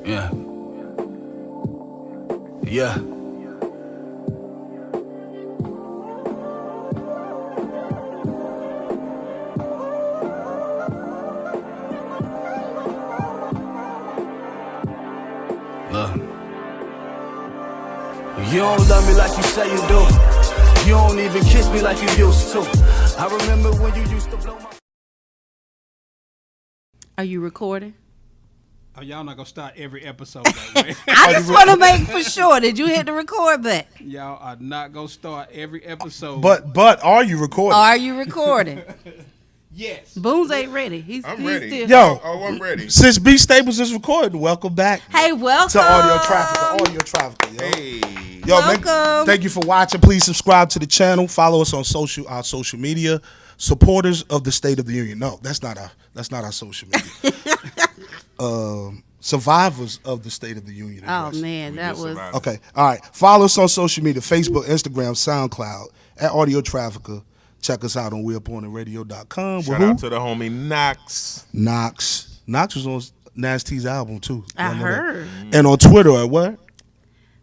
Yeah. Yeah. Look. You don't love me like you say you do. You don't even kiss me like you used to. I remember when you used to blow my... Are you recording? Oh, y'all not gonna start every episode that way. I just want to make for sure. Did you hit the record button? Y'all are not gonna start every episode. But are you recording? Are you recording? Yes. Booms ain't ready. I'm ready. Still... Yo, I'm ready. Since B Staples is recording, welcome back. Hey, welcome to Audio Traffic. Yo. Hey. Yo, welcome. Thank you for watching. Please subscribe to the channel. Follow us on our social media. Supporters of the State of the Union. No, that's not our social media. Survivors of the State of the Union. Oh man, that was okay. All right. Follow us on social media: Facebook, Instagram, SoundCloud at Audio Trafficker. Check us out on WeUpOnTheRadio.com. Shout out to the homie Knox. Knox was on Nas T's album too. I heard. And on Twitter at what?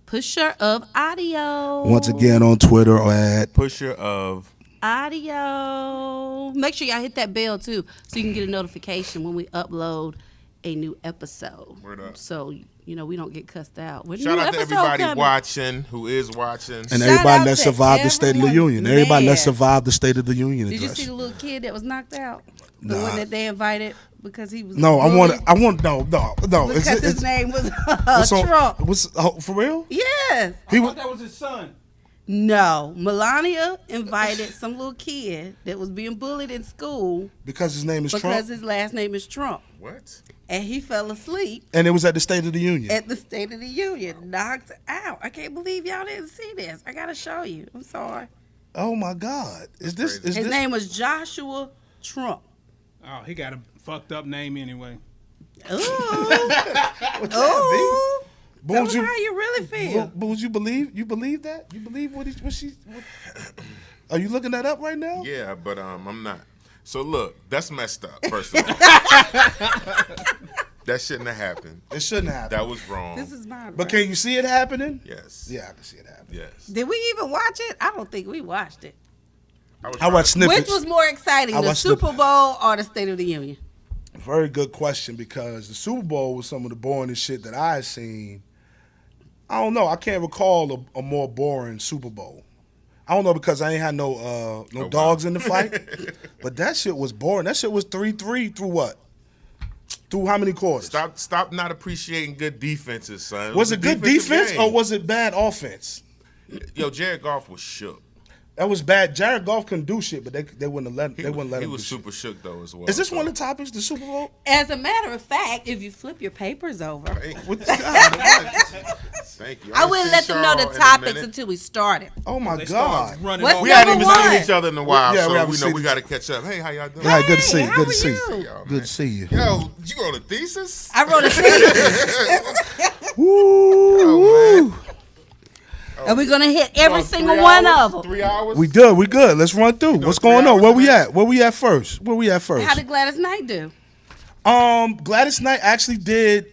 Pusher of Audio. Once again on Twitter at Pusher of Audio. Make sure y'all hit that bell too, so you can get a notification when we upload a new episode. Word up. So we don't get cussed out. When shout new out to episode everybody coming. watching, who is watching. and Shout everybody out that to survived the State of the everyone. Union. Everybody that Man. survived the State of the Union Did you address. see the little kid that was knocked out? The Nah. one that they invited because he was No, bullied? no. Because his name was Trump. For real? Yes. He I was. thought that was his son. No, Melania invited some little kid that was being bullied in school Because his name is because Trump. his last name is Trump. What? And he fell asleep And it was at the State of the Union. at the State of the Union, knocked out. I can't believe y'all didn't see this. I gotta show you. I'm sorry. Oh my God! Is this? crazy. Is His this? name was Joshua Trump. Oh, he got a fucked up name anyway. Ooh, What's that, ooh. B? Tell Bones, me how you really feel. Bones, you believe that? You believe what she? Are you looking that up right now? Yeah, but I'm not. So look, that's messed up. First of all, that shouldn't have happened. It shouldn't happen. That was wrong. This is my. But can you see it happening? Yes. Yeah, I can see it happening. Yes. Did we even watch it? I don't think we watched it. I watched snippets. Which was more exciting, I the watched Super Bowl or the State of the Union? Very good question, because the Super Bowl was some of the boringest shit that I had seen. I don't know. I can't recall a more boring Super Bowl. I don't know, because I ain't had no dogs in the fight. But that shit was boring. That shit was 3-3 through what? Through how many quarters? Stop not appreciating good defenses, son. Was it a good defensive defense game. or was it bad offense? Yo, Jared Goff was shook. That was bad. Jared Goff couldn't do shit, but they wouldn't let him. He do was shit. super shook though as well. Is this so. one of the topics, the Super Bowl? As a matter of fact, if you flip your papers over, Thank you. I wouldn't let them know the topics until we started. Oh my They God! started running What's off. We hadn't Number even one. seen each other in a while, Yeah, we so haven't we know seen we each- got to catch up. Hey, how y'all doing? Yeah, good to see you. how Good are to see you? you. Yo, Good man. to see you. Yo, you wrote a thesis? I wrote a thesis, Woo! and we're gonna hit every About single 3 one hours? of them. 3 hours? We good. Let's run through. What's go going 3 on? Where we hours, at? Where we at first? How did Gladys Knight do? Gladys Knight actually did.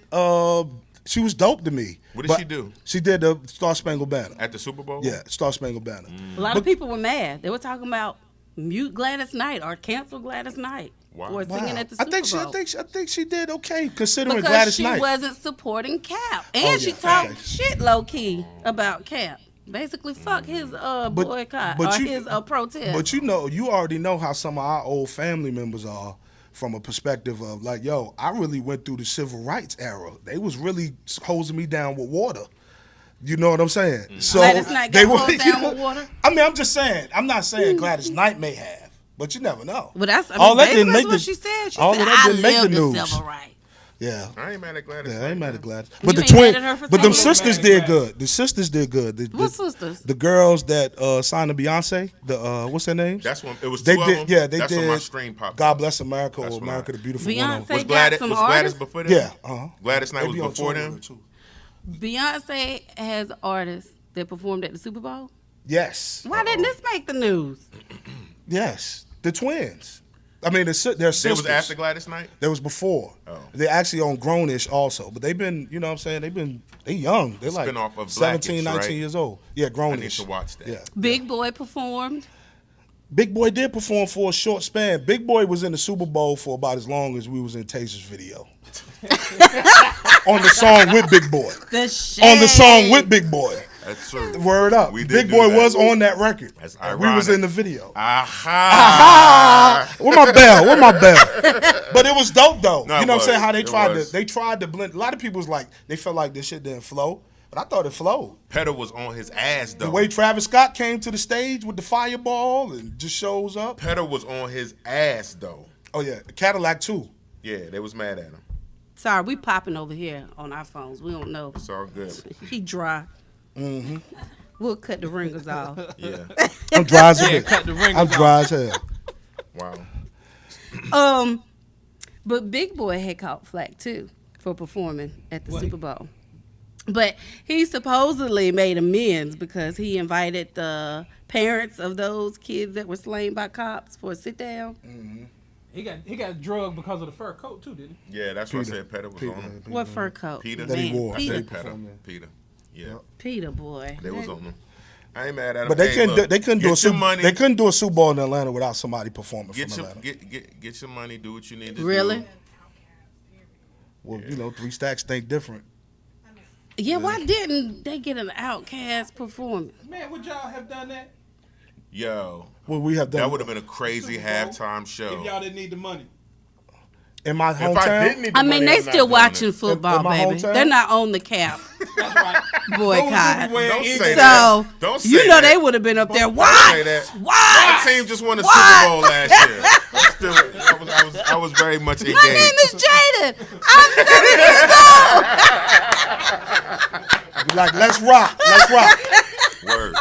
She was dope to me. What did But she do? She did the Star Spangled Banner. At the Super Bowl? Yeah, Star Spangled Banner. A lot of people were mad. They were talking about mute Gladys Knight or cancel Gladys Knight Wow. for singing at the I Super think Bowl. I think she did okay considering because Gladys she Knight. wasn't supporting Cap, and Oh, she yeah, talked okay. shit low key about Cap. Basically, fuck his boycott or his protest. But you already know how some of our old family members are, from a perspective of like, yo, I really went through the civil rights era. They was really hosing me down with water. You know what I'm saying? So Gladys Knight got hosed down with water? I mean, I'm just saying. I'm not saying Gladys Knight may have, but you never know. But that's all that didn't make what the. she said. She all said, of that I didn't make the lived the news. civil rights. Yeah. I ain't mad at Gladys. Yeah, I ain't mad at Gladys. You But the ain't mad at her for but them saying that? sisters did good. The sisters did good. What sisters? The girls that signed to Beyonce. The what's their names? That's when it was They two did. of them. Yeah, they That's did. when my stream popped God up. Bless America That's or when America I- the Beautiful Beyonce One. Was Gladys, some was Gladys artists? before them? Yeah. Uh-huh. Gladys Knight They was be on before tour them? with her, too. Beyonce has artists that performed at the Super Bowl. Yes. Why didn't this make the news? Yes. The twins. I mean, they're sisters. They was after Gladys Knight? That was before. Oh. They're actually on Grownish also, but they've been, you know what I'm saying? They young. They're like Spin-off of 17, Blackish, 19 right? years old. Yeah, Grownish. I need to watch that. Yeah. Big Boy performed. Big Boy did perform for a short span. Big Boy was in the Super Bowl for about as long as we was in Taser's video. On the song with Big Boy. The shade. On the song with Big Boy. That's true. Word up. We did Big do Boy that. was on that record. That's And we was ironic. in the video. Aha! Where my bell? Where my bell? But it was dope though. No, You know what I'm it saying? How they was. tried It to was. they tried to blend. A lot of people was like they felt like this shit didn't flow, but I thought it flowed. Petter was on his ass though. The way Travis Scott came to the stage with the fireball and just shows up. Petter was on his ass though. Oh yeah, the Cadillac too. Yeah, they was mad at him. Sorry, we popping over here on our phones. We don't know. It's all good. He dry. Mm-hmm. We'll cut the ringers off. Yeah. I'm dry as hell. Cut the ring. I'm dry as hell. Wow. But Big Boy had caught flack too for performing at the Super Bowl. But he supposedly made amends because he invited the parents of those kids that were slain by cops for a sit down. He got drugged because of the fur coat too, didn't he? Yeah, that's what I said. Petter was on him. What fur coat? Peter. That he Man, wore. I Peter, said Petter. Peter. Yeah, Peter boy. they was on him. I ain't mad at him. But they Hey, couldn't. look, They couldn't do get a Super. your money. They couldn't do a Super Bowl in Atlanta without somebody performing Get from your Atlanta. get your money. Do what you need to Really? do. Well, you know, 3 Stacks think different. Yeah, why didn't they get an Outcast performance? Man, would y'all have done that Yo, Well, we have done that would have been a crazy Super Bowl halftime if show. y'all didn't need the money? in my If I hometown. didn't need the I mean, money, they I'm not still doing watching it. football, In my baby. hometown? They're not on the cap That's right. boycott. Wearing Don't Eagles. say So that. Don't say you know that. they would have been up there. Don't What? say that. What? My team just won a Super Bowl last year. I was very much engaged. My name is Jaden. I'm 7 years old. Be like, let's rock. Let's rock. Word.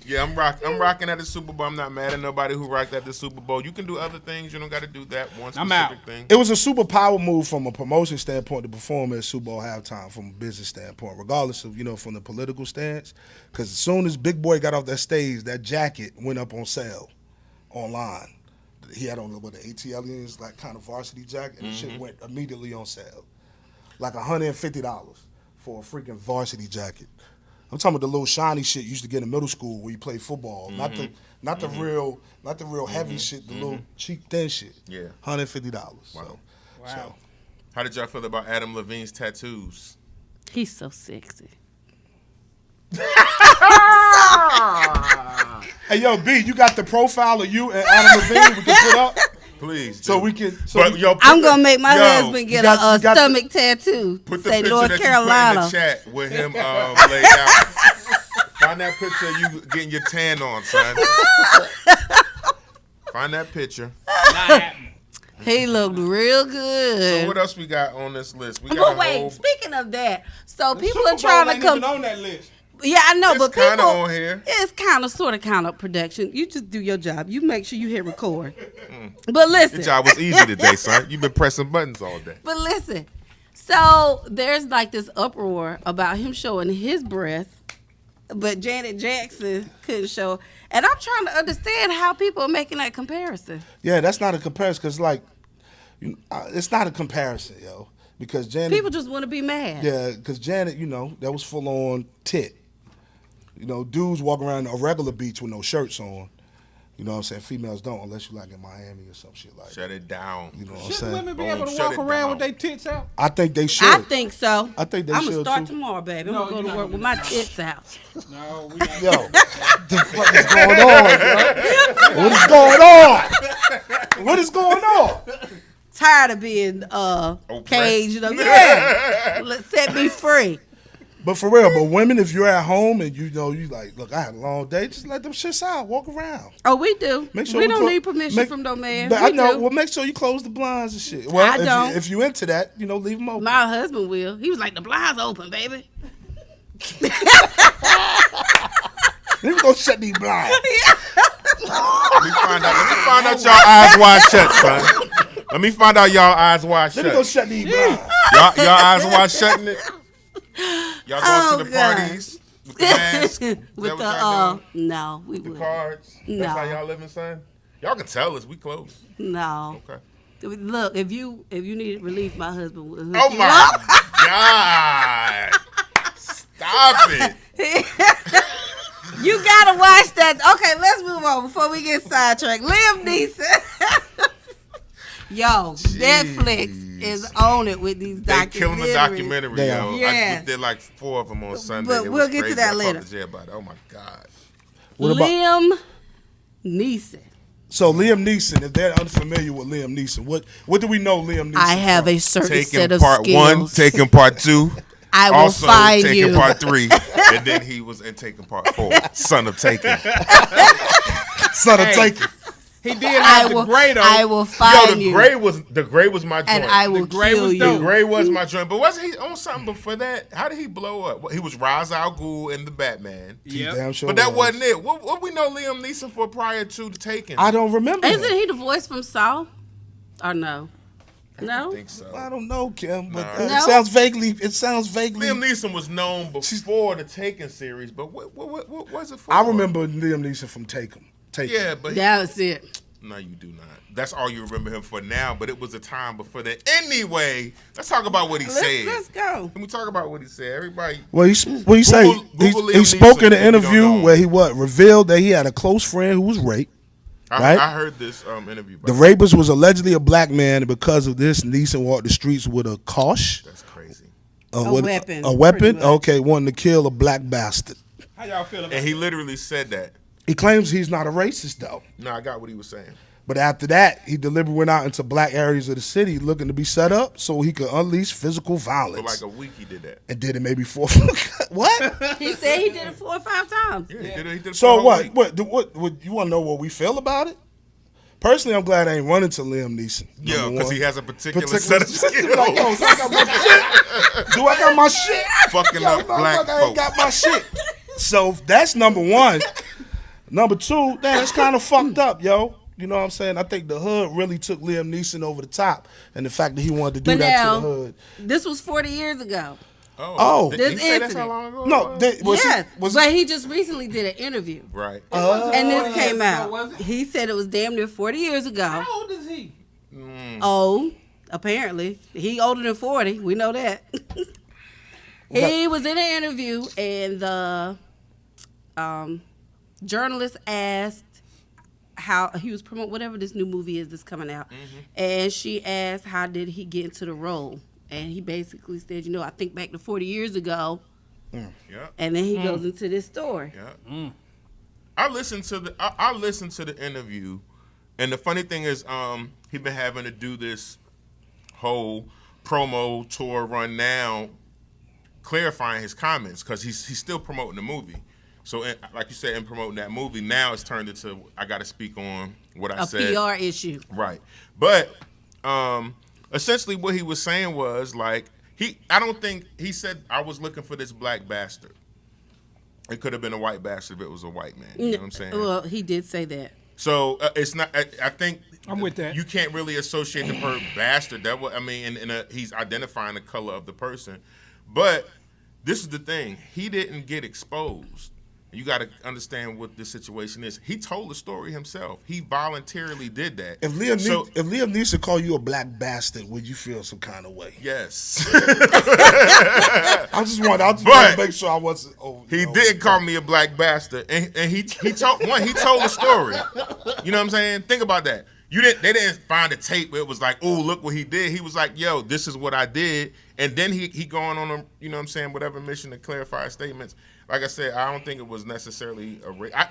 Yeah, I'm rocking at the Super Bowl. I'm not mad at nobody who rocked at the Super Bowl. You can do other things. You don't got to do that one specific I'm out. thing. It was a super power move from a promotion standpoint to perform at Super Bowl halftime from a business standpoint, regardless of, you know, from the political stance. Because as soon as Big Boy got off that stage, that jacket went up on sale online. He had on the ATLians, like kind of varsity jacket, and the shit went immediately on sale. Like $150 for a freaking varsity jacket. I'm talking about the little shiny shit you used to get in middle school where you play football. Not the real heavy shit, the little cheap thin shit. Yeah. $150. Wow. So How did y'all feel about Adam Levine's tattoos? He's so sexy. hey yo, B, you got the profile of you and Adam Levine we can put up? Please. So do. we can But, yo, put I'm the- gonna make my yo, husband get you got a the- stomach tattoo. Put the Say picture North that Carolina. you put in the chat with him laid out. Find that picture of you getting your tan on, son. Find that picture. Not happening. He looked real So good. what else we got on this list? We got But a wait, whole. speaking of that, so The people Super are trying Bowl to ain't come. even on that list. Yeah, I know, It's but kinda people. on here. It's kind of production. You just do your job. You make sure you hit record. But listen, Your job was easy today, son. You've been pressing buttons all day. but listen. So there's like this uproar about him showing his breath, but Janet Jackson couldn't show. And I'm trying to understand how people are making that comparison. Yeah, that's not a comparison because like, it's not a comparison, yo. Because Janet, People just want to be mad. yeah, because Janet, you know, that was full on tit. You know, dudes walk around a regular beach with no shirts on. You know what I'm saying? Females don't unless you like in Miami or some shit like that. Shut it down. You know what I'm Should saying? women be Boom, able to shut walk it around down. with their tits out? I think they should. I think so. I think they I'm gonna should, start too. tomorrow, baby. I'm No, gonna go you're to not work with gonna my do tits out. No, we not. Yo, the fuck is going on, yo? What is going on? What is going on? Tired of being caged up. Yeah, set me free. But for real, but women, if you're at home and you know you like, look, I had a long day, just let them shits out, walk around. Oh, we do. Make sure we don't clo- need permission make- from no man. But We I know. do. Well, make sure you close the blinds and shit. Well, I don't. If you into that, you know, leave them open. My husband will. He was like, the blinds open, baby. Let me go shut these blinds. Let me find out y'all eyes wide shut, son. Let me find out y'all eyes wide Let me go shut. shut these blinds. Y'all eyes wide shutting it. Y'all going Oh, to the God. parties with the mask, With Is that what y'all doing? no, we The would. cards. No. That's how y'all living, son. Y'all can tell us. We close. No. Okay. Look, if you need relief, my husband will hook Oh you my up. God! Stop it. You gotta watch that. Okay, let's move on before we get sidetracked. Liam Neeson. Yo, Netflix is on it with these They documentaries. killing the documentary, They yo. are. Yes. I did like 4 of them on Sunday. But It we'll was get to crazy. that I later. talked to Jay about it. Oh my God. What about- Liam Neeson. So Liam Neeson, if they're unfamiliar with Liam Neeson, what do we know Liam Neeson I have from? a certain Taking set of part skills. 1, taking part 2. I will Also find taking you. part 3, and then he was in taking part 4. Son of Taken. Son of Taken. He did have the gray though. I will Yo, find the you. gray was my joint. And I will gray kill was you. dope. The gray was my joint, but wasn't he on something before that? How did he blow up? He was Ra's al Ghul in the Batman, Yep. Damn sure but that was. wasn't it. What we know Liam Neeson for prior to the Taken? I don't remember. Isn't him. he the voice from Saw? Or no? No? I think so. I don't know, Kim, but Nah. No? it sounds vaguely. It sounds vaguely. Liam Neeson was known before the Taken series, but what was it for? I remember Liam Neeson from Taken. Yeah, but That's it. no, you do not. That's all you remember him for now, but it was a time before that. Anyway, let's talk about what he said. Let's go. Can we talk about what he said? Everybody. Well, what he say? Google He Liam spoke in Neeson an if you don't interview know. where he revealed that he had a close friend who was raped. Right? I heard this interview. The rapist was allegedly a black man, and because of this, Neeson walked the streets with a kosh, That's crazy. weapon, A weapon? pretty much. Okay, wanting to kill a black bastard. How y'all feel about And he literally said that. He claims he's not a racist, though. No, I got what he was saying. But after that, he deliberately went out into black areas of the city looking to be set up so he could unleash physical For violence. like a week, he did that. And did it maybe 4. What? He said he did it 4 or 5 times. Yeah, he did it. For So a whole what? week. What? You want to know what we feel about it? Personally, I'm glad I ain't running to Liam Neeson. Yeah, number because one. he has a particular set of skills. Like, yo, do I got my shit? Do I got my shit? Fucking Yo, up black motherfucker, I ain't folks. got my shit. So that's number one. Number two, man, that's kind of fucked up, yo. You know what I'm saying? I think the hood really took Liam Neeson over the top, and the fact that he wanted to do But that now, to the hood. this was 40 years ago. Oh. Did This he say that's incident. how long ago? it No, was? Yes, was but he just recently did an interview. Right. And this came out. was it? He said it was damn near 40 years ago. How old is he? Old, apparently. He older than 40. We know that. He was in an interview, and the journalist asked how he was promoting whatever this new movie is that's coming out. And she asked, how did he get into the role? And he basically said, you know, I think back to 40 years ago. Yeah. And then he goes into this story. Yeah. I listened to the interview, and the funny thing is, he been having to do this whole promo tour run now, clarifying his comments because he's still promoting the movie. So, like you said, in promoting that movie, now it's turned into I got to speak on what I A said. PR issue. Right. But essentially what he was saying was like I don't think he said I was looking for this black bastard. It could have been a white bastard if it was a white man. You know what I'm saying? Well, he did say that. So it's not. I think I'm with that. You can't really associate the word bastard. That I mean, he's identifying the color of the person. But this is the thing: he didn't get exposed. You got to understand what this situation is. He told the story himself. He voluntarily did that. If Liam Neeson called you a black bastard, would you feel some kind of way? Yes. I just want to make sure I wasn't. He did call me a black bastard, and he told the story. You know what I'm saying? Think about that. They didn't find a tape where it was like, oh, look what he did. He was like, yo, this is what I did, and then he going on a, you know what I'm saying, whatever mission to clarify his statements. Like I said, I don't think it was necessarily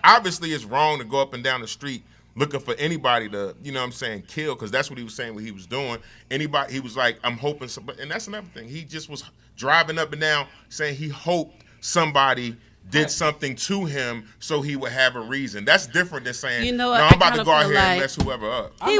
obviously it's wrong to go up and down the street looking for anybody to, you know what I'm saying, kill, because that's what he was saying what he was doing. Anybody, he was like, I'm hoping somebody, and that's another thing. He just was driving up and down saying he hoped somebody did something to him so he would have a reason. That's different than saying, You know no, what, I'm about I to go out kinda here feel and like- mess whoever up. He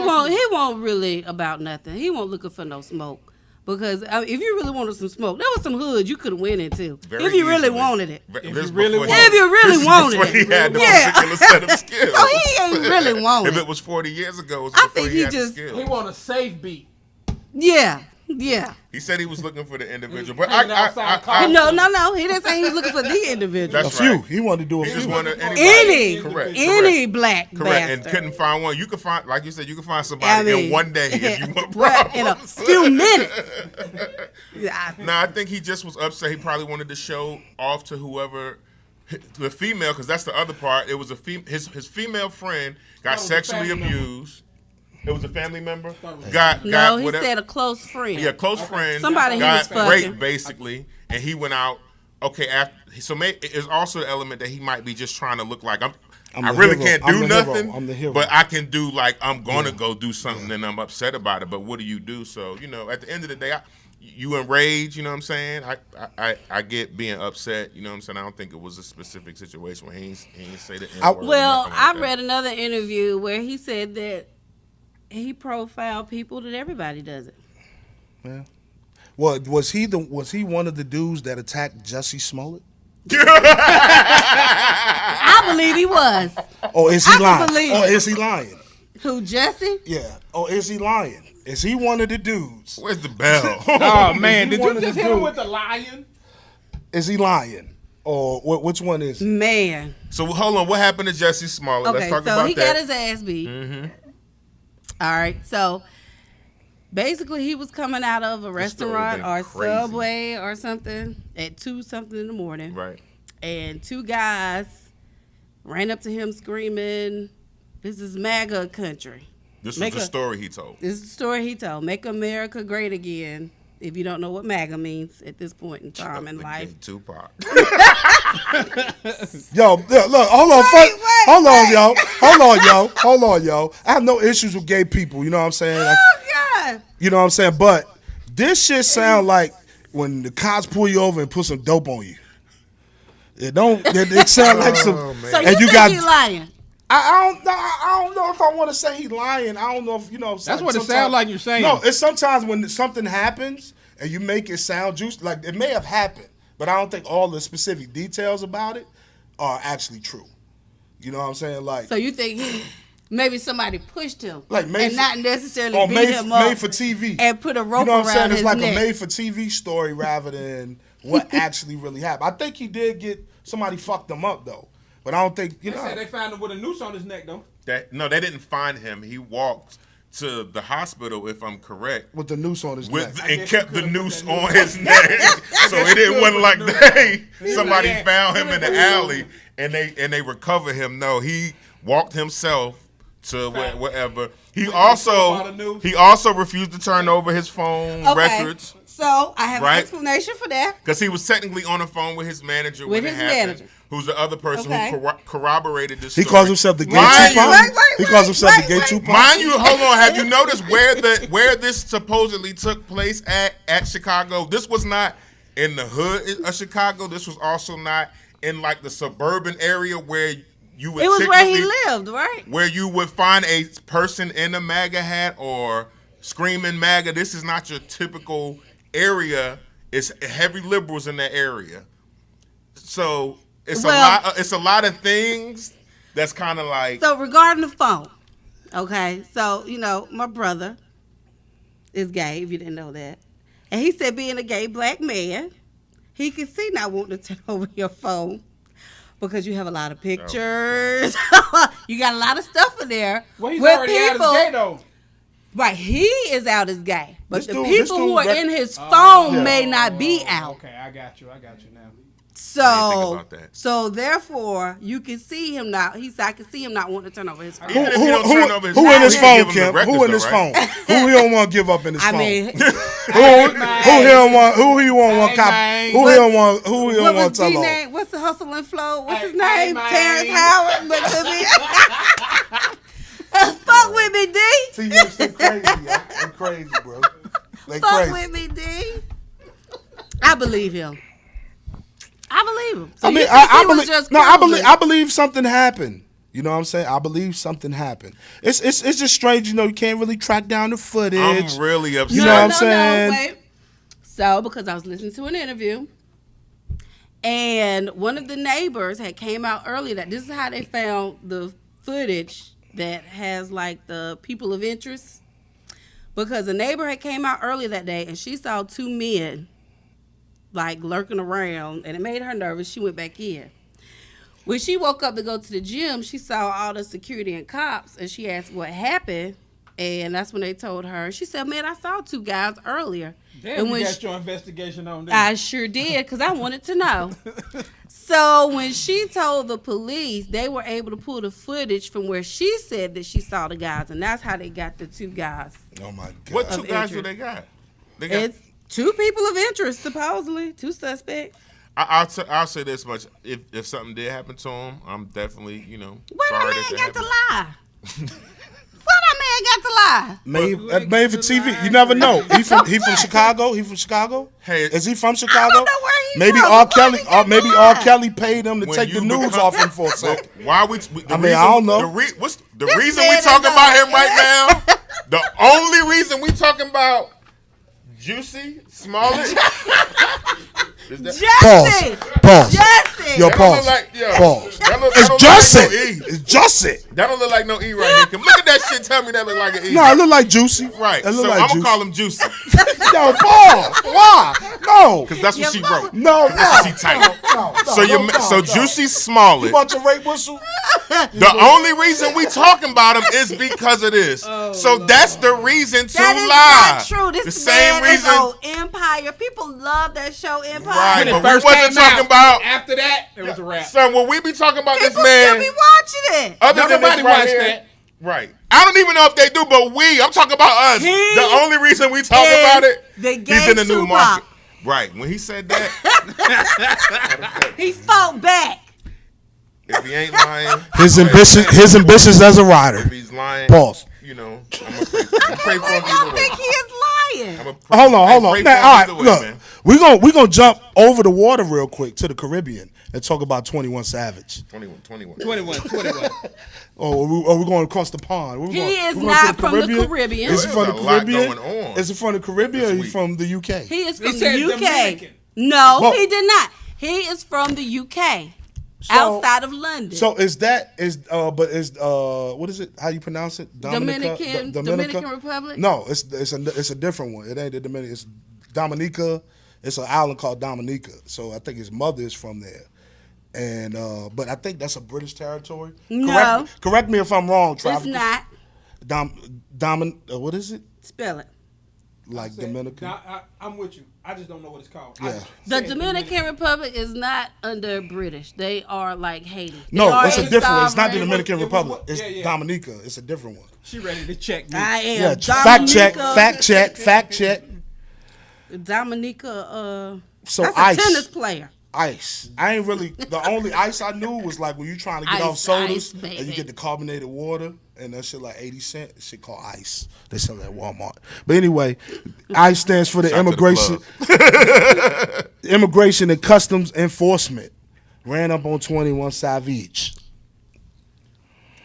won't really about nothing. He won't looking for no smoke. Because if you really wanted some smoke, there was some hood you could have went into. Very if you really easily. wanted it. This you before really he- wanted it. If you really this wanted before it. he had the Yeah. particular set of skills. So he ain't really wanted If it. it was 40 years ago, it was I before think he he had the just- skills. He want a safe beat. Yeah. Yeah. He said he was looking for the individual, but Hanging outside No. He didn't say he was looking for the individual. That's A few. right. He wanted to do a He just few. wanted Any, Correct. any black Correct, bastard. and couldn't find one. You could find, like you said, you could find somebody in one day if you want What, in a problems. few minutes. Yeah. Nah, I think he just was upset. He probably wanted to show off to whoever, the female, because that's the other part. It was his female friend got sexually abused. It was a family member. Got No, he whatever. said a close friend. Yeah, close friend. Somebody he was got fucking. raped basically, and he went out. Okay, it's also the element that he might be just trying to look like I the really hero. can't I'm do the hero. nothing. I'm the hero. But I can do like I'm gonna go do something and I'm upset about it. But what do you do? So at the end of the day, you enraged. You know what I'm saying? I get being upset. You know what I'm saying? I don't think it was a specific situation where he ain't say the N-word or Well, nothing like I that. read another interview where he said that he profiled people that everybody does it. Yeah. Well, was he one of the dudes that attacked Jussie Smollet? I believe he was. Or is he I can lying? believe Or it. is he lying? Who, Jussie? Yeah. Or is he lying? Is he one of the dudes? Where's the bell? Oh man, did one you of just the hit him dudes. with the lion? Is he lying? Or which one is it? Man. So hold on, what happened to Jussie Smollett? Okay, Let's talk so about he that. got his ass beat. All right, so basically he was coming out of a This story restaurant been or crazy. Subway or something at 2-something in the morning. Right. And two guys ran up to him screaming, "This is MAGA country." This Make was the a- story he told. This is the story he told. "Make America great again." If you don't know what MAGA means at this point in time in life. Tupac. Yo, look, hold on, hold on, yo. I have no issues with gay people, you know what I'm saying? Like, Oh, God. you know what I'm saying? But this shit sound like when the cops pull you over and put some dope on you. It sound like some. So and you think got, he lying? I don't know if I want to say he lying. I don't know if That's what it sometimes- sounds like you're saying. No, it's sometimes when something happens and you make it sound juicy, like it may have happened, but I don't think all the specific details about it are actually true. You know what I'm saying? Like, So you think maybe somebody pushed him, Like made and for- not necessarily or beat him up, made for TV and put a rope You know what I'm saying? around It's his like neck. a made for TV story rather than what actually really happened. I think he did get somebody fucked him up though, but I don't think They said they found him with a noose on his neck though. No, they didn't find him. He walked to the hospital, if I'm correct, with the noose on his neck. and guess kept you the could've put noose that noose on on. his neck. So it wasn't like somebody Yeah. found him in the alley and they recover him. No, he walked himself to wherever. He about a noose. also refused to turn over his phone Okay. records So I have Right. an explanation for that. because he was technically on the phone with his manager With when his it happened. manager. Who's the other person Okay. who corroborated this He story. calls himself the gay Mind you- Tupac. He calls himself the gay Tupac. Mind you, hold on. Have you noticed where this supposedly took place at Chicago? This was not in the hood of Chicago. This was also not in like the suburban area where you would It was where he typically- lived, right? where you would find a person in a MAGA hat or screaming MAGA. This is not your typical area. It's heavy liberals in that area. So it's a lot of things that's kind of like So regarding the phone, okay. So my brother is gay. If you didn't know that, and he said being a gay black man, he could see not wanting to turn over your phone because you have a lot of pictures. You got a lot of stuff in there. Well, he's with already out as gay though. Right, he is out as gay, but This the dude- people this who dude are in his phone may not be out. Okay, I got you now. So, I didn't think about that. so therefore, you can see him now. I can see him not wanting to turn over his phone. Even if you don't turn over his Who phone, in his you phone, give him the Kim? records Who in though, his right? phone? Who he don't want to give up in his I phone? mean, who he don't want? Who he won't want? Cop? man. Who he don't want? Who he what don't was want to tell D on? name? What's the hustle and flow? What's his Hey, name? man. Terrence Howard. But to me, fuck with me, D. See, they crazy, yo. They crazy, bro. They Fuck crazy. with me, D. I believe him. I believe him. So I mean, you think I he was believe. just No, I cruising? believe something happened. You know what I'm saying? I believe something happened. It's just strange. You can't really track down the footage. I'm really upset. You know what I'm saying? wait. So, because I was listening to an interview, and one of the neighbors had came out earlier that this is how they found the footage that has like the people of interest. because a neighbor had came out early that day and she saw 2 men like lurking around, and it made her nervous. She went back in. When she woke up to go to the gym, she saw all the security and cops, and she asked what happened, and that's when they told her. She said, man, I saw 2 guys earlier. Damn, and you when got your investigation on this. I sure did, because I wanted to know. So when she told the police, they were able to pull the footage from where she said that she saw the guys, and that's how they got the 2 guys. Oh my God. What 2 guys interest. do they got? They got. It's 2 people of interest, supposedly, 2 suspects. I'll say this much: if something did happen to him, I'm definitely What sorry that that man got to happened. lie? What that man got to lie? Made for TV. You never know. He from Chicago. He from Chicago. Hey, Is he from Chicago? I don't know where he Maybe from. R. Why Kelly. he got Maybe to R. lie? Kelly paid him to When take the you news become- off him for a second. Why we? I don't know. What's the This reason we man is talking about him a- right now? The only reason we talking about Jussie Smollet is that. Jussie! Pause. Jussie! Yo, That don't pause. look like, yo, Pause. that don't It's look Jussie. like no E. It's Jussie. That don't look like no E right here. Come look at that shit. Tell me that look like an E. No, it look like Juicy. Right. It So look like I'm Juicy. gonna call him Jussie Yo, pause. Why? No. because that's what she wrote. No, That's what she typed. So Jussie Smollett. You want your rape whistle? The only reason we talking about him is because of this. So that's the reason to That is lie. not true. This the same man reason. is on Empire. People love that show, Empire. Right, When it but we first wasn't came talking out, about. After that, it was a wrap. Son, when we be talking about People this man, still be watching it. other Don't than nobody this right watch here, that. right? I don't even know if they do, but I'm talking about us. He The only reason we talk is about it, the he's gay in the new Tupac. market. Right. When he said that, He fought back. if he ain't lying, His go ahead. ambitions as a rider. If he's lying, Pause. I'm gonna pray for him I don't either think way. he is lying. Hold on. Pray for Now, him all right, either way, look, man. we gonna jump over the water real quick to the Caribbean and talk about 21 Savage. 21. 21. Or are we going across the pond? Where we He going? is We going not to from the Caribbean. Is he from the There's a lot Caribbean? going on Is he from the Caribbean or this is he week. from the UK? He is They from said the UK. Dominican. No, Well- he did not. He is from the UK, So- outside of London. So what is it? How you pronounce it? Dominican Republic? No, it's a different one. It ain't the Dominican. It's Dominica. It's an island called Dominica. So I think his mother is from there. And but I think that's a British territory. No. Correct me if I'm wrong, Travis. It's not. What is it? Spell it. Like Dominican? I'm with you. I just don't know what it's called. Yeah. The Dominican Republic is not under British. They are like Haiti. They No, are it's a different one. It's not the sovereign- Dominican It was- Republic. yeah, It's yeah. Dominica. It's a different one. She ready to check me. I am. Yeah, Dominica, fact check. Dominica, So that's a ice. tennis player. Ice. I ain't really. The only ice I knew was like when you trying to get Ice, off sodas ice, and baby. you get the carbonated water and that shit like 80 cents. Shit called ice. They sell it at Walmart. But anyway, ICE stands for the Shout to the Immigration and Customs Enforcement. Ran up on 21 Savage.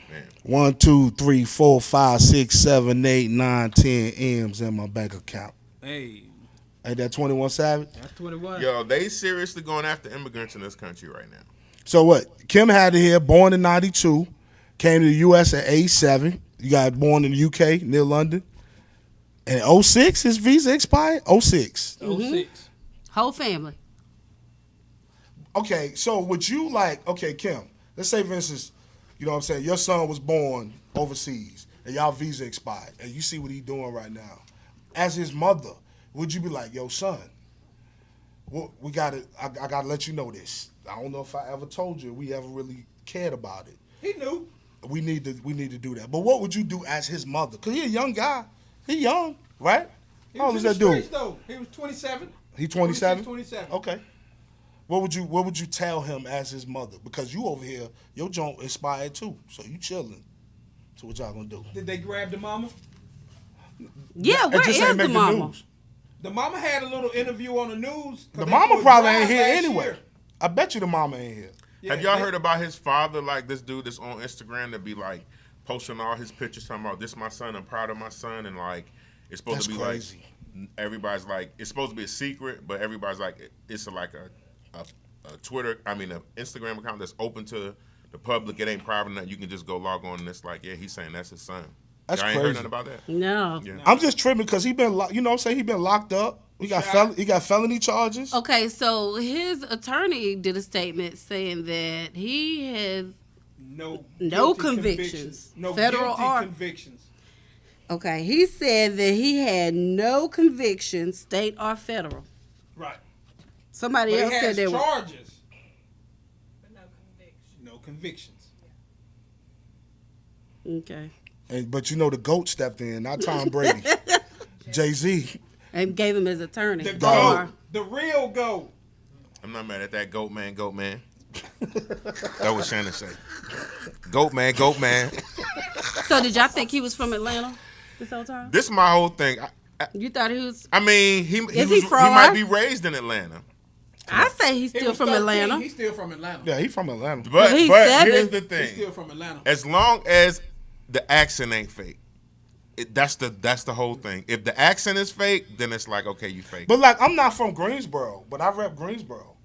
Man. 1, 2, 3, 4, 5, 6, 7, 8, 9, 10 M's in my bank account. Hey, Ain't that 21 Savage? that's 21. Yo, they seriously going after immigrants in this country right now. So what? Kim had it here, born in 92, came to the U.S. at age 7. You got born in the U.K., near London. And 06, his visa expired? 06. 06. Whole family. Okay, so would you like, okay, Kim, let's say, for instance, you know what I'm saying, your son was born overseas and y'all visa expired and you see what he's doing right now. As his mother, would you be like, yo, son, we got to, I got to let you know this. I don't know if I ever told you we ever really cared about it. He knew. We need to do that. But what would you do as his mother? Because he a young guy. He young, right? He How old was is in that the dude? streets, though. He was 27. He 27? 27. Okay. What would you tell him as his mother? Because you over here, your joint inspired too. So you chilling. So what y'all gonna do? Did they grab the mama? Yeah, It where just is ain't the make mama? news. The mama had a little interview on the news. 'cause The they mama put probably drive ain't here last anyway. year. I bet you the mama ain't here. Yeah, Have y'all they- heard about his father? Like this dude that's on Instagram that be like posting all his pictures talking about this my son, I'm proud of my son, and like it's supposed That's to be crazy. like everybody's like it's supposed to be a secret, but everybody's like it's like a Twitter, an Instagram account that's open to the public. It ain't private enough. You can just go log on and it's like, yeah, he's saying that's his son. That's Y'all ain't crazy. heard nothing about that? No. Yeah. I'm just tripping because he been, you know what I'm saying? He been locked up. He got felony charges. Okay, so his attorney did a statement saying that he has No No guilty convictions. No Federal guilty or- convictions. Okay, he said that he had no convictions, state or federal. Right. Somebody But else he said has they were. charges. But no convictions. Okay. But you know the GOAT stepped in, not Tom Brady. Jay-Z. And gave him his attorney. The Bar. GOAT. The real GOAT. I'm not mad at that. Goat man, goat man. That was Shannon say. Goat man, goat man. So did y'all think he was from Atlanta this whole time? This is my whole thing. You thought he was? I mean, he he fraud? might be raised in Atlanta. I say he's He still was from 13. Atlanta. He's still from Atlanta. Yeah, he from Atlanta. But he's here's 7. the He's thing. still from Atlanta. As long as the accent ain't fake, that's the whole thing. If the accent is fake, then it's like, okay, you fake. But like, I'm not from Greensboro, but I rep Greensboro.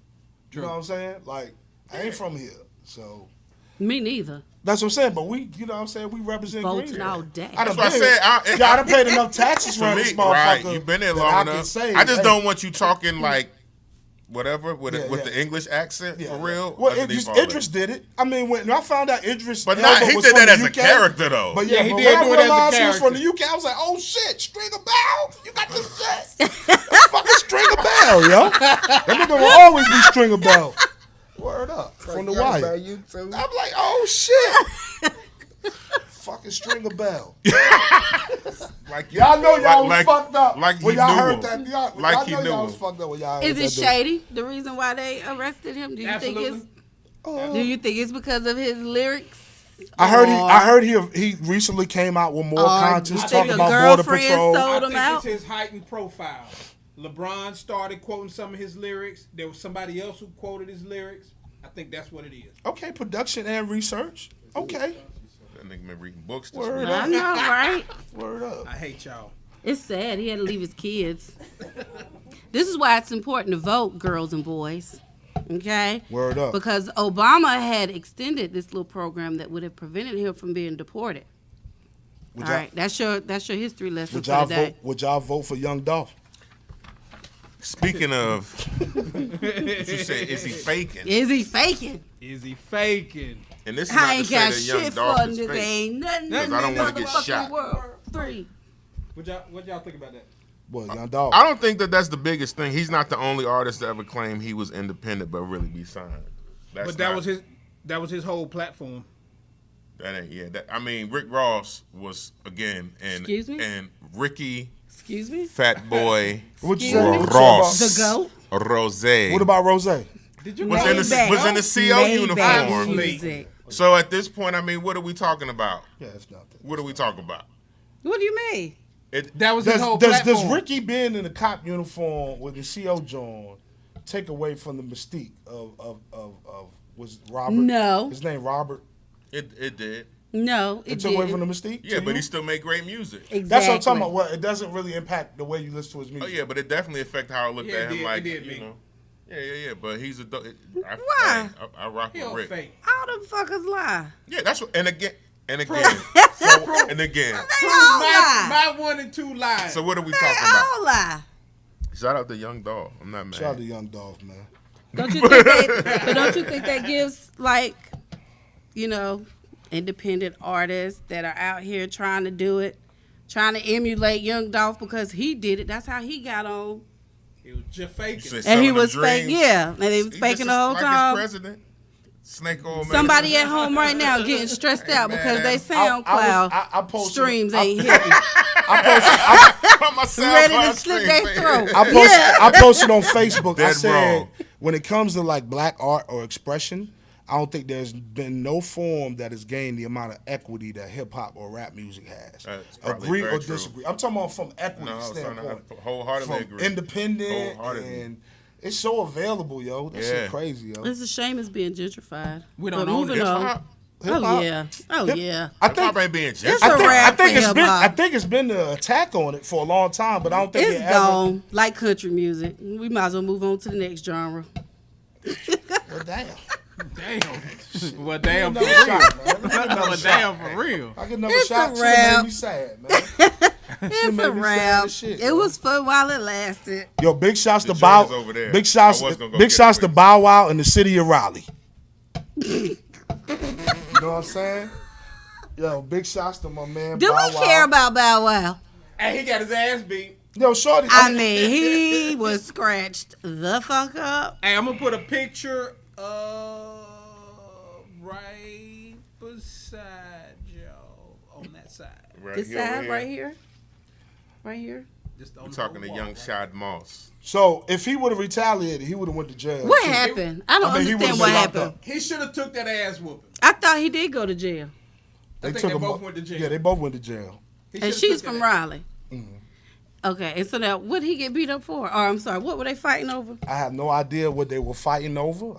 You know what I'm saying? Like, I ain't from here, so Me neither. that's what I'm saying. But we, you know what I'm saying? We represent Voting Greensboro. all day. I done That's what I been- said. Yeah, I done paid enough taxes For around me, this motherfucker. right? You've been there that long I can enough. say, I just hey, don't want you talking like whatever with Yeah, with yeah. the English accent Yeah. for real. Well, underneath all that. Idris did it. I mean, when I found out Idris, But Elba not he was did from that the as a UK, character though. But yeah, he but did when I do it as a realized he was from the character. UK, I was like, oh shit, Stringer Bell, you got this shit. That's fucking Stringer Bell, yo. That nigga will always be Stringer Bell. Word up from the wire. I'm like, oh shit. Fucking Stringer Bell. Like Y'all know y'all was like- fucked up like when he y'all knew heard him. that. Y'all, Like y'all he know knew y'all him. was fucked up when y'all heard Is that it dude. shady? The reason why they arrested him? Do you Absolutely. think it's? Do you think it's because of his lyrics? I heard Or- I heard he recently came out with more Or conscious you talking think a about border girlfriend patrol. sold- I Hold him think out? it's his heightened profile. LeBron started quoting some of his lyrics. There was somebody else who quoted his lyrics. I think that's what it is. Okay, production and research. Okay, That nigga been reading books this Word week. I know, right? word up. I hate y'all. It's sad. He had to leave his kids. This is why it's important to vote, girls and boys. Okay? Word up. Because Obama had extended this little program that would have prevented him from being deported. Would All y'all, right, that's your history lesson would for y'all today. vote? Would y'all vote for Young Dolph? Speaking of, what you said, is he faking? Is he faking? Is he faking? And this is not I to ain't say got that Young shit for Dolph a is nigga. fake. Ain't nothing. Because I don't in wanna this get motherfucking shot. world. Free. What y'all think about that? What Young Dolph? I don't think that that's the biggest thing. He's not the only artist to ever claim he was independent but really be signed. That's But that not- was his whole platform. That ain't I mean, Rick Ross was again and Excuse me? and Ricky Excuse me? Fat Boy What you Excuse say? me? What you say Ross The GOAT? Rose What about Rose? Did you was in the Maybach. was in the CO Maybach uniform. music. So at this point, I mean, what are we talking about? Yeah, it's nothing. What are we talking about? What do you mean? That was his whole Does platform. Ricky being in the cop uniform with the CO John take away from the mystique of was Robert? No. His name Robert. It did. No, It it took away didn't. from the mystique. Yeah, to but you? he still make great music. Exactly. That's what I'm talking about. Well, it doesn't really impact the way you listen to his Oh music. yeah, but it definitely affected how I looked Yeah, at it him. did, Like it did you me. know, yeah. But he's a. Why? I rock He with don't Rick. fake. All them fuckers lie. Yeah, that's what. And again. So, and again. They all lie. My 1 and 2 lies. So what are we They talking about? all lie. Shout out to Young Dog. I'm not mad. Shout out to Young Dolph, man. Don't you think but don't you think that gives, like, you know, independent artists that are out here trying to do it, trying to emulate Young Dolph because he did it. That's how he got on. He was just faking. Said And selling he them was fake, dreams. yeah. And he was He faking just the whole like time. His president, Snake Oil Man. Somebody at home right now getting stressed Hey, out man. because they I SoundCloud posted- streams I- ain't hitting. My Ready to SoundCloud slit streams their ain't throat. hit. I posted on Facebook. I Dead said wrong. when it comes to like black art or expression, I don't think there's been no form that has gained the amount of equity that hip hop or rap music has. That's probably Agree very or true. disagree? I'm talking about from equity No, son, standpoint. I wholeheartedly From agree. independent Wholeheartedly. and it's so available, yo. That Yeah. shit crazy, yo. It's a shame it's being gentrified. We don't But own moving it. on. Hip-hop Oh Hip-hop. yeah. Oh Hip- yeah. I Hip think hop ain't being It's gentrified. a I rap think it's for been hip-hop. the attack on it for a long time, but I don't think It's it ever. gone. Like country music. We might as well move on to the next genre. Well, damn. Damn. Well, damn for Another real. shot, man. Another Well, shot, damn man. for real. I get another It's shot. a Should've made wrap. me sad, man. It's a made me sad wrap. as shit, It yo. was fun while it lasted. Yo, big shots The to joint Bow. is over there. Big shots. I was gonna go Big get shots it to quick. Bow Wow in the city of Raleigh. You know what I'm saying? Yo, big shots to my man. Do Bow we Wow. care about Bow Wow? And he got his ass beat. Yo, shorty. I mean, he was scratched the fuck up. Hey, I'm gonna put a picture right beside Joe on that side. Right This here, over side here. right here. Right here. Just on We're the talking to wall, young right? Shad Moss. So if he would have retaliated, he would have went to jail. What too. happened? I don't I mean, he understand would've what been locked happened. up. He should have took that ass whooping. I thought he did go to jail. I think took they him both up- went to jail. Yeah, they both went to jail. He And should've she's took from that ass. Raleigh. Okay, and so now, what did he get beat up for? Or I'm sorry, what were they fighting over? I have no idea what they were fighting over.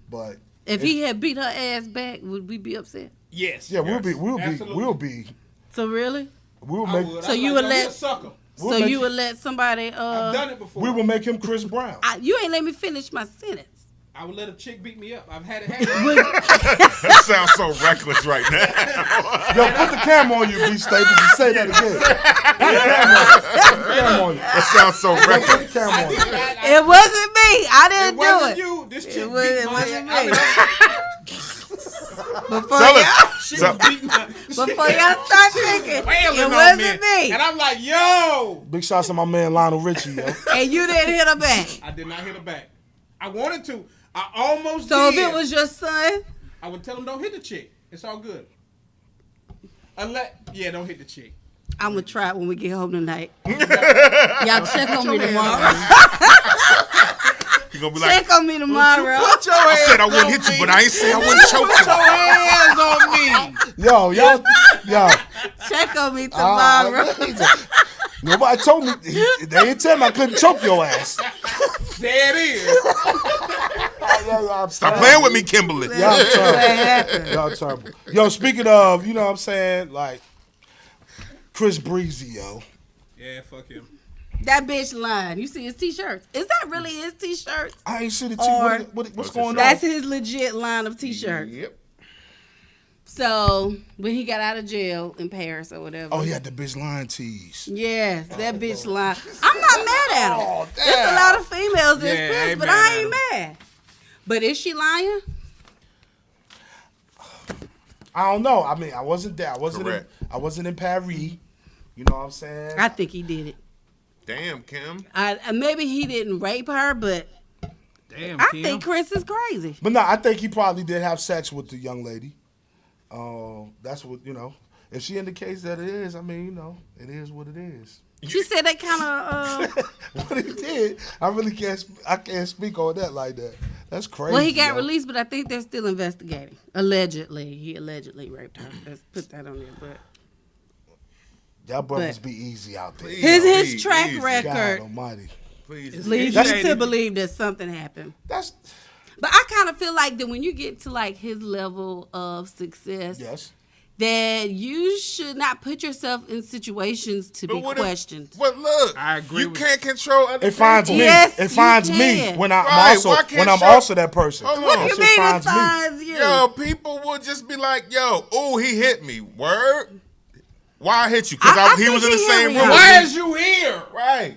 But If he had beat her ass back, would we be upset? Yes. yeah, we'll Absolutely. be, So really? we'll I make, would. So I'd you like, would no, let- he a sucker. we'll So make- you would let somebody? I've done it before. we will make him Chris Brown. You ain't let me finish my sentence. I would let a chick beat me up. I've had it happen. That sounds so reckless right now. Yo, put the camera on you, B Staples, and say that again. Put the camera on you. That sounds so Put reckless. the camera on you. It wasn't me. I It didn't wasn't do it. you. This chick It was- beat it my wasn't ass. me. Before Tell y'all, us. She So- was beating my before y'all start thinking, wailing it on wasn't me. me. And I'm like, yo. Big shots to my man Lionel Richie, yo. And you didn't hit her back. I did not hit her back. I wanted to. I almost So did. if it was your son, I would tell him don't hit the chick. It's all good. Don't hit the chick. I'm gonna try it when we get home tonight. Y'all check on me tomorrow. You gonna be like, Check on me tomorrow. Put your I said I hands wouldn't on hit you, me. but I ain't say I wouldn't choke Put you. your hands on me. Yo, yo. Check on me tomorrow. Nobody told me. They didn't tell me I couldn't choke your ass. There it is. Stop playing with me, Kimberly. Y'all What terrible. happened? Y'all terrible. Yo, speaking of, you know what I'm saying? Like, Chris Breezy, yo. Yeah, fuck him. That bitch lying. You see his t-shirts? Is that really his t-shirts? I ain't see the Or- what's going on? That's his legit line of t-shirts. Yep. So when he got out of jail in Paris or whatever. Oh, he had the bitch line tease. Yes, that bitch lying. I'm not mad at him. Oh, There's a damn. lot of females that's Yeah, I pissed, ain't but mad I at ain't him. mad. But is she lying? I don't know. I mean, I wasn't there. Correct. I wasn't in Paris. You know what I'm saying? I think he did it. Damn, Kim. Maybe he didn't rape her, but Damn, I Kim. think Chris is crazy. But no, I think he probably did have sex with the young lady. That's what, you know. If she indicates that it is, I mean, you know, it is what it is. She said that kind of. What he did, I really can't. I can't speak on that like that. That's crazy. Well, he got yo. released, but I think they're still investigating. Allegedly, he allegedly raped her. Let's put that on there. But Y'all brothers but- be easy out there. Please. his Easy, track easy. God record Almighty. Please. leads That's- you to believe that something happened. That's But I kind of feel like that when you get to like his level of success, yes. that you should not put yourself in situations to be what if- questioned. But look, I agree you with can't control other It finds people. me. Yes, it you finds me can. when I'm Right, also why can't when I'm show- also that person. Hold What on. do you That shit mean it finds me. finds you? Yo, people will just be like, yo, oh, he hit me. Word? Why I hit you? Because I he think was in the he same hit room. me. Why is you here? Right.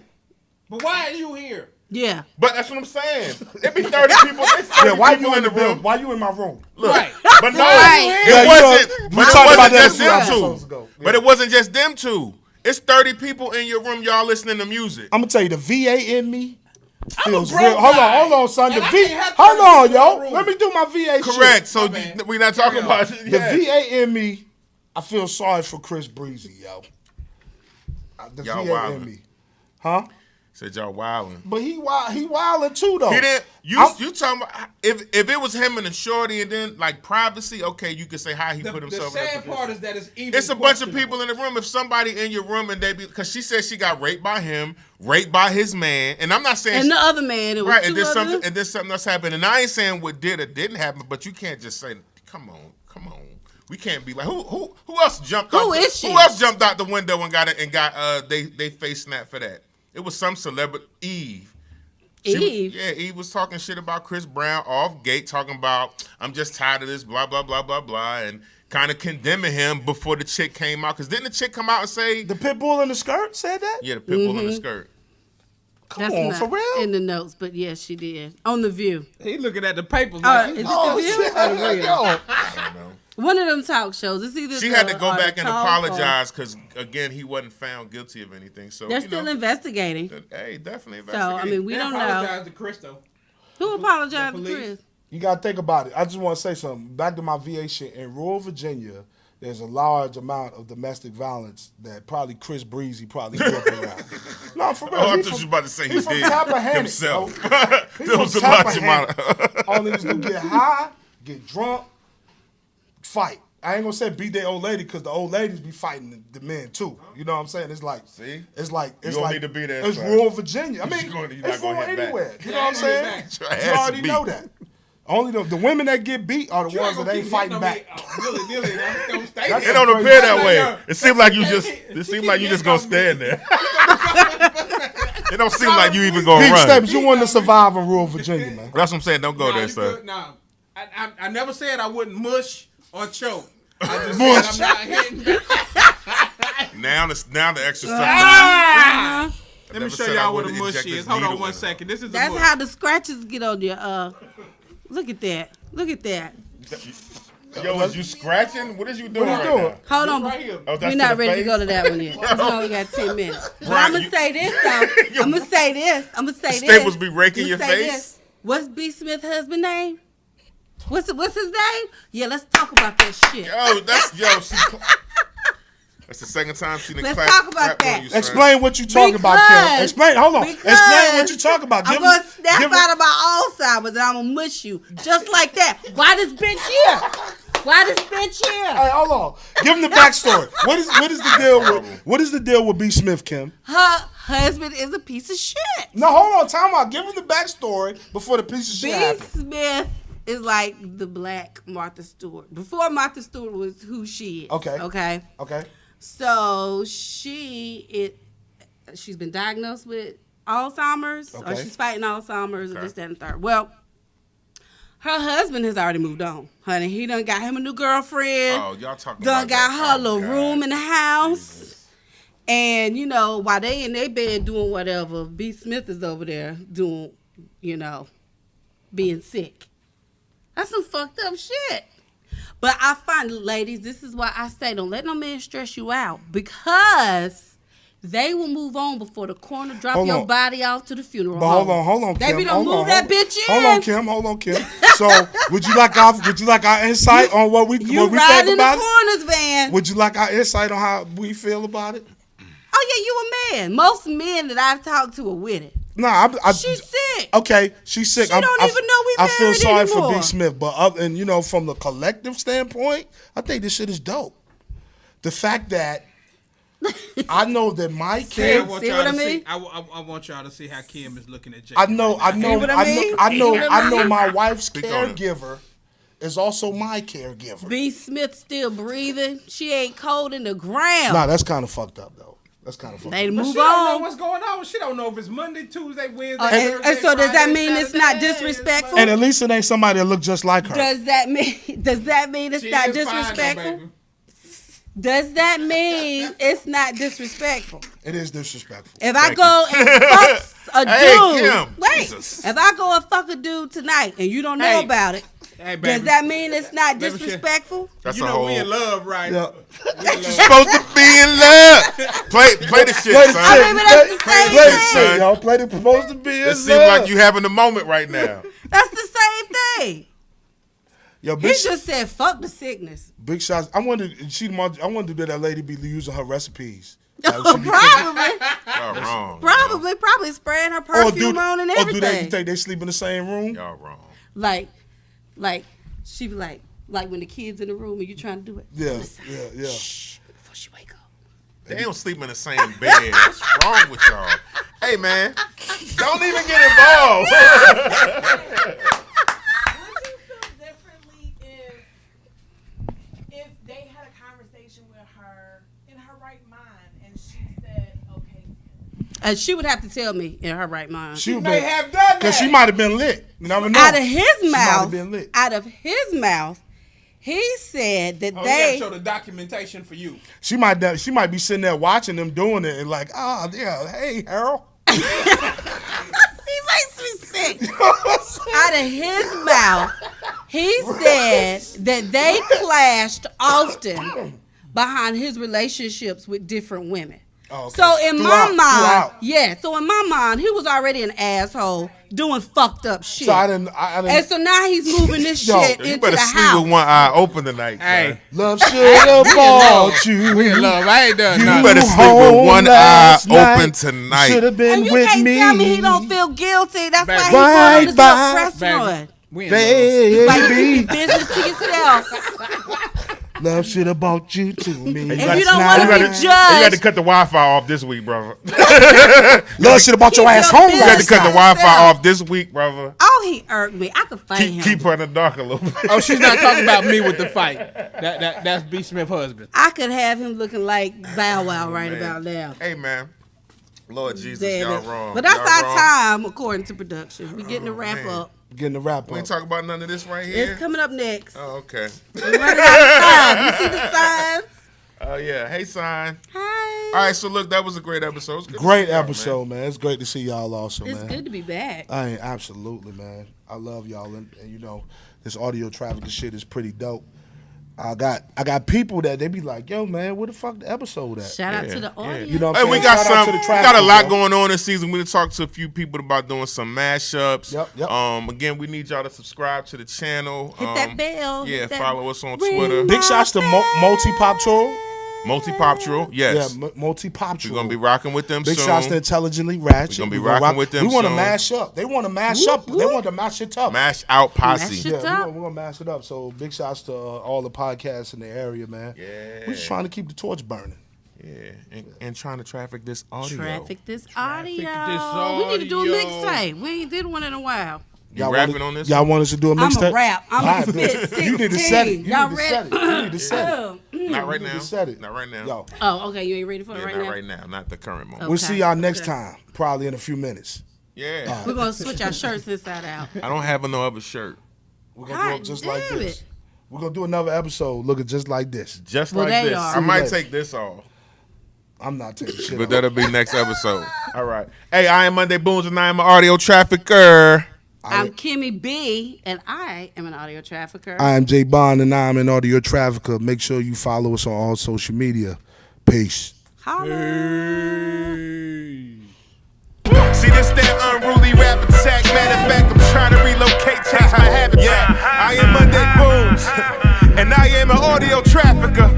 But why is you here? Yeah. But that's what I'm saying. It be 30 people. It's 30 Yeah, why people you in the room. Why you in my room? Look, Right. but no, Right. Yeah, it you wasn't. know, But we it talked about wasn't that just a few them episodes two. ago. But it wasn't just them two. It's 30 people in your room. Y'all listening to music. I'm gonna tell you, the VA in me feels broke real. Hold guy, hold on, son. The and I V. can't have Hold 30 on, people in yo. the room. Let me do my VA shit. Correct. So My bad. we're not talking Carry on. about The yes. VA in me, I feel sorry for Chris Breezy, yo. The Y'all VA wildin'. in me, huh? Said y'all wilding. But he wildin' too though. He didn't. I'm- You talking about if it was him and a shorty and then like privacy? Okay, you could say how he The, put the himself. in that sad position. part is that it's even. It's a bunch of questionable. people in the room. If somebody in your room and they be because she said she got raped by him, raped by his man, and I'm not saying And the other man, it was right. two And then of something them. and then something else happened. And I ain't saying what did or didn't happen, but you can't just say, come on. We can't be like who else jumped Who out the, is she? Who else jumped out the window and got they face snapped for that? It was some celebrity Eve. Eve. Yeah, Eve was talking shit about Chris Brown off gate, talking about, I'm just tired of this, blah, blah, blah, blah, blah, and kind of condemning him before the chick came out. Because didn't the chick come out and say... The pit bull in the skirt said that? Yeah, the pit bull in the skirt. Come on, for real? In the notes, but yes, she did. On The View. He looking at the papers. Is Like, it The View shit. or The Real? Yo. I don't know. One of them talk shows. It's either She the, had to go or back the and talk apologize because, again, he wasn't found guilty of anything. So They're still investigating. Hey, definitely So, I investigating. mean, we they don't know. apologize to Chris, though. Who apologized The to police. Chris? You got to think about it. I just want to say something. Back to my VA shit. In rural Virginia, there's a large amount of domestic violence that probably Chris Breezy probably grew up around. No, for real. Oh, I He thought from- you were about to say he he from did Tappahannock, himself. bro. He There was a from large amount Tappahannock. of... All niggas do get high, get drunk, fight. I ain't gonna say beat their old lady because the old ladies be fighting the men too. You know what I'm saying? It's like, See? it's like, You it's don't like, need to be there, it's Trav. rural Virginia. I mean, You're not it's gonna rural hit back. anywhere. You know Yeah, what I'm saying? hit back. Your You ass already beat. know that. Only the women that get beat are the You ones ain't that gonna ain't keep fighting hitting back. on me. Willy-nilly, that's gonna stay That's It there. don't crazy. appear that Yo, way. It seems like you just gonna stand there. It don't seem like you even gonna Pete run. Staples, you want to survive in rural Virginia, man. That's what I'm saying. Don't go Nah, there, you sir. good? Nah. I never said I wouldn't mush or choke. I just Mush. said I'm not hitting back. Now the extra stuff. Ah! Let me never show said I y'all what a wouldn't mush inject is. this Hold on needle one in her. second. This is a That's mush. how the scratches get on your. Look at that. Look at that. Yo, is you scratching? What is you doing What right you doing? now? Hold on. right here. Oh, that's We're to not the ready to face? go to that one yet. We only got 10 minutes. But Right, I'm going you- to say this, though. I'm going to say this. Staples be raking your Say face? this. What's B. Smith's husband name? What's his name? Yeah, let's talk about that shit. That's the second time she done Let's clapped- talk about clapped on that. you, son. Explain what you talking about, Kim. Explain. Hold on. Explain what you talking about. I'm going to snap out of my Alzheimer's and I'm going to mush you. Just like that. Why this bitch here? Why this bitch here? Hey, hold on. Give him the backstory. What is the deal with what is the deal with B. Smith, Kim? Her husband is a piece of shit. No, hold on. Time out. Give him the backstory before the piece of shit B. happened. Smith is like the black Martha Stewart. Before Martha Stewart was who she is. Okay. Okay. Okay. So she's been diagnosed with Alzheimer's, or Okay. she's fighting Alzheimer's, or this, that, and the third. Well, her husband has already moved on, honey. He done got him a new girlfriend. Oh, y'all talking Done about got that. her a little God. room in the house. And, while they in their bed doing whatever, B. Smith is over there doing, being sick. That's some fucked up shit. But I find, ladies, this is why I say don't let no man stress you out, because they will move on before the coroner drop Hold your on. body off to the funeral But home. hold on, Kim. They be done Hold move on, that bitch in. Hold on, Kim. So, would you like our insight on what we You what we ride think in the about it? coroner's van. Would you like our insight on how we feel about it? Oh yeah, you a man. Most men that I've talked to are with it. Nah, She's sick. Okay, she's sick. She don't even know we I feel married sorry for anymore. B. Smith, but from the collective standpoint, I think this shit is dope. The fact that I know that my I kid, want See y'all what to I mean? see. I want y'all to see how Kim is looking at Jay. I know what I mean? I know my wife's Speak on it. caregiver is also my caregiver. B. Smith still breathing. She ain't cold in the ground. Nah, that's kind of fucked up though. That's kind of fucked They up. But move she don't know on. what's going on. She don't know if it's Monday, Tuesday, Wednesday, And Thursday, so does that Friday, mean it's not Saturday, disrespectful? And at least it ain't somebody that look just like her. Does that mean it's She not is fine, though, disrespectful? baby. Does that mean it's not disrespectful? It is disrespectful. If I go and fuck a dude, Hey, Kim, wait. Jesus. If I go and fuck a dude tonight and you don't know Hey. about it, Hey, does baby. that mean it's not Let me share. disrespectful? That's You a know whole. we in love, right? Yeah. We in love. Supposed to be in love. Play the shit, Play the son. I mean, but that's the same Play the thing. shit, y'all. Play the supposed to be It in seems love. like you having a moment right now. That's the same thing. Yo, He big, just said, fuck the sickness. big shots. I wonder did that lady be using her recipes. Like, she be cooking- Probably. Y'all wrong. Probably spraying her perfume on and or do everything. they you think they sleep in the same room? Y'all wrong. Like she be like when the kids in the room and you trying to do it. Yeah, Listen, yeah. shh, before she wake up. They don't sleep in the same bed. What's wrong with y'all? Hey, man, don't even get involved. Would you feel differently if they had a conversation with her in her right mind and she said, okay? She would have to tell me in her right mind. She may have done that. Because she might have been lit. You never know. Out of his She might have mouth, been lit. he said that Oh, they. he show the documentation for you. She might be sitting there watching them doing it and like, yeah, hey, Harold. He makes me sick. Out of his mouth, he said that they clashed often behind his relationships with different women. Oh, okay. So in my mind, Throughout. so in my mind, he was already an asshole doing fucked up shit. So I didn't. And so now he's moving this Yo, shit You into better the sleep house. with one eye open tonight. Hey, Love should have bought you. we in love. I ain't done You nothing. better sleep with home one eye last open night. tonight. Should have been And you with can't me. tell me he don't feel guilty. That's why Baby. he's going on Right this by- little press run. We in love. Like you Baby, keep business to yourself. love should have bought you to me. If you don't want to be You got to judged, cut the Wi-Fi off this week, brother. Love should have bought your Keep ass your home. You got to business. cut the Wi-Fi off this week, brother. oh, he irked me. I could fight him. Keep her in the dark a little bit. Oh, she's not talking about me with the fight. That's B. Smith's husband. I could have him looking like Bow Wow right about now. Hey, man. Lord Jesus, Damn y'all it. wrong. But that's Y'all our wrong. time, according to production. We getting to wrap man. up. Getting the wrap We ain't up. talking about none of this right here. It's coming up next. Oh, okay. We're running out of time. You see the signs? Oh, yeah. Hey, Sign. Hi. All right, so look, that was a great episode. It's good to Great see y'all, episode, man. It's great to see y'all also, It's man. good to be back. I ain't absolutely, man. I love y'all, and you know, this audio trafficking shit is pretty dope. I got people that they be like, yo, man, where the fuck the episode at? Shout out Yeah, to the yeah. audience. You know what Hey, I'm we saying? got Shout out to the we got a traffickers, lot yo. going on this season. We talked to a few people about doing some mashups. Yep. Again, we need y'all to subscribe to the channel. Hit that bell. Yeah, Hit that follow us on ring. Twitter. Big shots to Multi Pop Tour. Multi-Pop True, yes. Yeah, Multi Pop Tour. We're gonna be rocking with them Big soon. shots to Intelligently Ratchet. We gonna be gonna rocking with them We want to soon. mash up. They want to mash up. They want to mash it up. Mash out posse. Mash it Yeah, up. we're gonna mash it up. So big shots to all the podcasts in the area, man. Yeah. We're just trying to keep the torch burning. Yeah, and trying to traffic this audio. Traffic this audio. this We need to do a audio. mixtape. We ain't did one in a while. You rapping on this? Y'all want us to do a I'm mixtape? a rap. I'm All a right, spit good. You need to set it. 16. You Y'all need to set it. ready? You need to set it. Not right You need now. to set it. Not right now. Yo, Oh, okay. You ain't ready for it Yeah, right not now? right now. Not the current moment. we'll Okay. see y'all next Okay. time, probably in a few minutes. Yeah. We're going to switch our shirts inside out. I don't have no other shirt. We're gonna do God it just like damn this. it. We're gonna do another episode looking just like this. Just Well, like they this. are. I might Right. take this off. I'm not taking shit But off. that'll be next episode. All right. Hey, I am Monday Booms and I am an audio trafficker. I'm Kimmy B, and I am an audio trafficker. I am Jay Bond and I'm an audio trafficker. Make sure you follow us on all social media. Peace. Holla. See this that unruly rap attack. Matter of fact, I'm trying to relocate, change my habitat. I am Monday Booms, and I am an audio trafficker.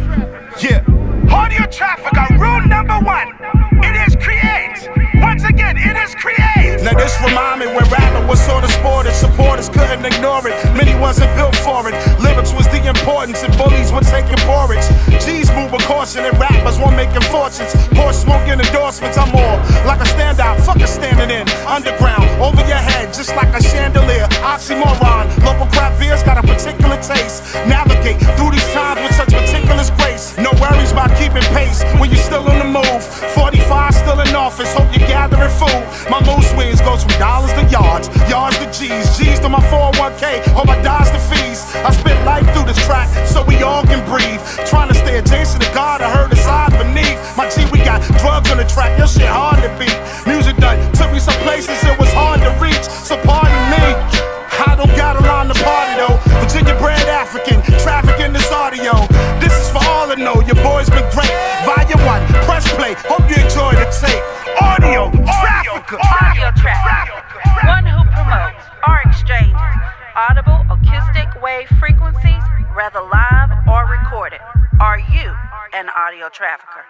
Yeah. Audio trafficker, rule number 1. It is create. Once again, it is create. Now this remind me when rapping was sort of sported. Supporters couldn't ignore it. Many wasn't built for it. Lyrics was the importance and bullies were taking porridge. G's move with caution and rappers won't making fortunes. Porsches won't get endorsements. I'm more like a standout. Fuck a standing in. Underground, over your head, just like a chandelier. Oxymoron. Local craft beers got a particular taste. Navigate through these times with such meticulous grace. No worries about keeping pace when you're still on the move. 45 still in office. Hope you're gathering food. My mood swings goes from dollars to yards, yards to G's, G's to my 401k. Hope I dodge the fees. I spit life through this track so we all can breathe. Trying to stay adjacent to God, I heard the side beneath. My G, we got drugs on the track. Your shit hard to beat. Music done took me some places it was hard to reach. So pardon me. I don't got a line to party though. Virginia bred African, trafficking this audio. This is for all I know. Your boy's been great. Volume 1, press play. Hope you enjoy the tape. Audio trafficker. Audio trafficker. One who promotes or exchanges audible acoustic wave frequencies, whether live or recorded. Are you an audio trafficker?